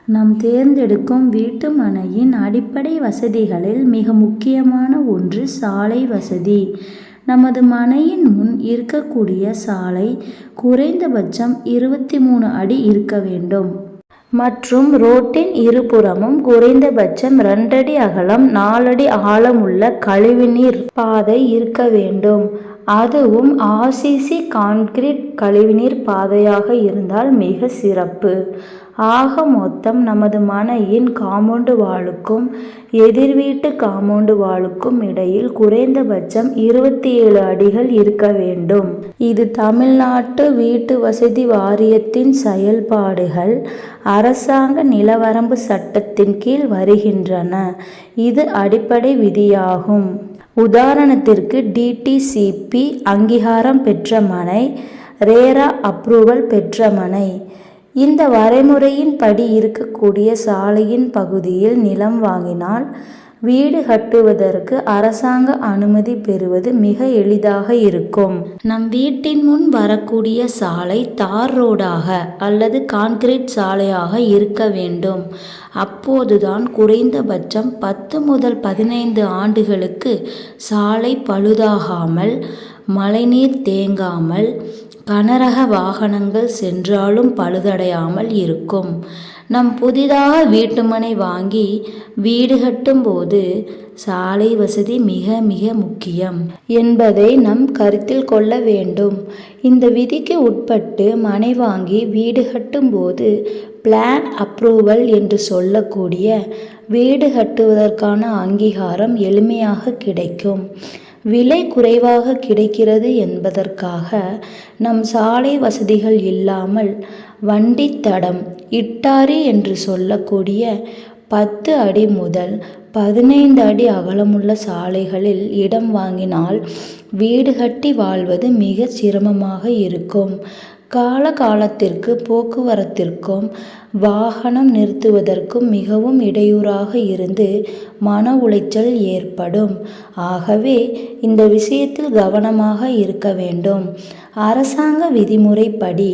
நாம் தேர்ந்தெடுக்கும் வீட்டு மனையின் அடிப்படை வசதிகளில் மிக முக்கியமான ஒன்று சாலை வசதி. நமது மனையின் முன் இருக்கக்கூடிய சாலை குறைந்தபட்சம் 23 அடி இருக்க வேண்டும் மற்றும் ரோட்டின் இருபுறமும் குறைந்தபட்சம் 2 அடி அகலம் 4 அடி ஆழமுள்ள கழிவுநீர் பாதை இருக்க வேண்டும். அதுவும் RCC கான்கிரீட் கழிவுநீர் பாதையாக இருந்தால் மிக சிறப்பு. ஆக மொத்தம் நமது மனையின் காம்பவுண்டு வாலுக்கும் எதிர் வீட்டு காம்பவுண்டு வாலுக்கும் இடையில் குறைந்தபட்சம் 27 அடிகள் இருக்க வேண்டும். இது தமிழ்நாட்டு வீட்டு வசதி வாரியத்தின் செயல்பாடுகள் அரசாங்க நிலவரம்பு சட்டத்தின் கீழ் வருகின்றன. இது அடிப்படை விதியாகும். உதாரணத்திற்கு DTCP அங்கீகாரம் பெற்ற மனை, ரேரா அப்ரூவல் பெற்ற மனை. இந்த வரைமுறையின் படி இருக்கக்கூடிய சாலையின் பகுதியில் நிலம் வாங்கினால் வீடு கட்டுவதற்கு அரசாங்க அனுமதி பெறுவது மிக எளிதாக இருக்கும். நம் வீட்டின் முன் வரக்கூடிய சாலை தார் ரோடாக அல்லது கான்கிரீட் சாலையாக இருக்க வேண்டும். அப்போதுதான் குறைந்தபட்சம் 10 முதல் 15 ஆண்டுகளுக்கு சாலை பழுதாகாமல், மழைநீர் தேங்காமல், கனரக வாகனங்கள் சென்றாலும் பழுதடையாமல் இருக்கும். நம் புதிதாக வீட்டுமனை வாங்கி வீடு கட்டும் போது சாலை வசதி மிக மிக முக்கியம் என்பதை நம் கருத்தில் கொள்ள வேண்டும். இந்த விதிக்கு உட்பட்டு மனை வாங்கி வீடு கட்டும் போது பிளான் அப்ரூவல் என்று சொல்லக்கூடிய வீடு கட்டுவதற்கான அங்கீகாரம் எளிமையாக கிடைக்கும். விலை குறைவாக கிடைக்கிறது என்பதற்காக நம் சாலை வசதிகள் இல்லாமல் வண்டி தடம் இட்டாரி என்று சொல்லக்கூடிய 10 அடி முதல் 15 அடி அகலமுள்ள சாலைகளில் இடம் வாங்கினால் வீடு கட்டி வாழ்வது மிக சிரமமாக இருக்கும். காலத்திற்கு போக்குவரத்திற்கும் வாகனம் நிறுத்துவதற்கும் மிகவும் இடையூறாக இருந்து மன உளைச்சல் ஏற்படும். ஆகவே இந்த விஷயத்தில் கவனமாக இருக்க வேண்டும். அரசாங்க விதிமுறைப்படி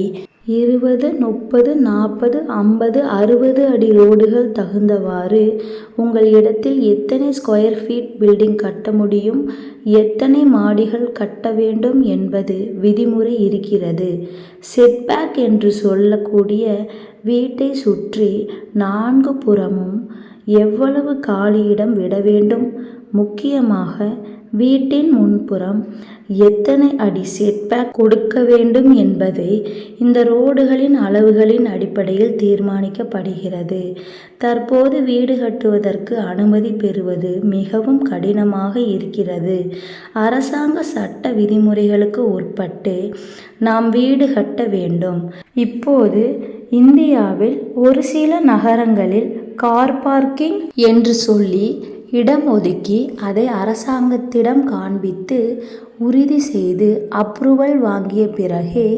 20, 30, 40, 50, 60 அடி ரோடுகள் தகுந்தவாறு உங்கள் இடத்தில் எத்தனை ஸ்கொயர் ஃபீட் பில்டிங் கட்ட முடியும், எத்தனை மாடிகள் கட்ட வேண்டும் என்பது விதிமுறை இருக்கிறது. செட்பேக் என்று சொல்லக்கூடிய வீட்டை சுற்றி 4 புறமும் எவ்வளவு காலியிடம் விட வேண்டும், முக்கியமாக வீட்டின் முன்புறம் எத்தனை அடி செட்பேக் கொடுக்க வேண்டும் என்பதை இந்த ரோடுகளின் அளவுகளின் அடிப்படையில் தீர்மானிக்கப்படுகிறது. தற்போது வீடு கட்டுவதற்கு அனுமதி பெறுவது மிகவும் கடினமாக இருக்கிறது. அரசாங்க சட்ட விதிமுறைகளுக்கு உட்பட்டு நாம் வீடு கட்ட வேண்டும். இப்போது இந்தியாவில் ஒரு சில நகரங்களில் கார் பார்க்கிங் என்று சொல்லி இடம் ஒதுக்கி அதை அரசாங்கத்திடம் காண்பித்து உறுதி செய்து அப்ரூவல் வாங்கிய பிறகே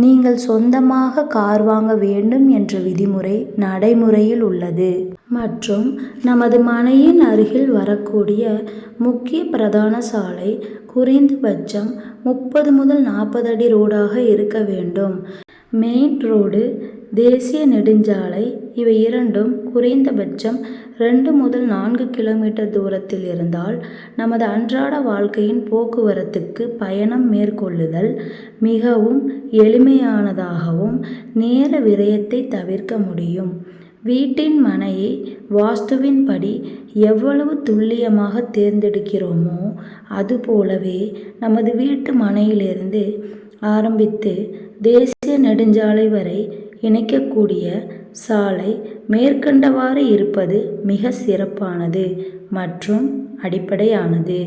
நீங்கள் சொந்தமாக கார் வாங்க வேண்டும் என்ற விதிமுறை நடைமுறையில் உள்ளது. மற்றும் நமது மனையின் அருகில் வரக்கூடிய முக்கிய பிரதான சாலை குறைந்தபட்சம் 30 முதல் 40 அடி ரோடாக இருக்க வேண்டும். மெயின் ரோடு, தேசிய நெடுஞ்சாலை இவை இரண்டும் குறைந்தபட்சம் 2 முதல் 4 கிலோமீட்டர் தூரத்தில் இருந்தால் நமது அன்றாட வாழ்க்கையின் போக்குவரத்துக்கு பயணம் மேற்கொள்ளுதல் மிகவும் எளிமையானதாகவும் நேர விரயத்தை தவிர்க்க முடியும். வீட்டின் மனையை வாஸ்துவின்படி எவ்வளவு துல்லியமாக தேர்ந்தெடுக்கிறோமோ அதுபோலவே நமது வீட்டு மனையிலிருந்து ஆரம்பித்து தேசிய நெடுஞ்சாலை வரை இணைக்கக்கூடிய சாலை மேற்கண்டவாறு இருப்பது மிக சிறப்பானது மற்றும் அடிப்படையானது.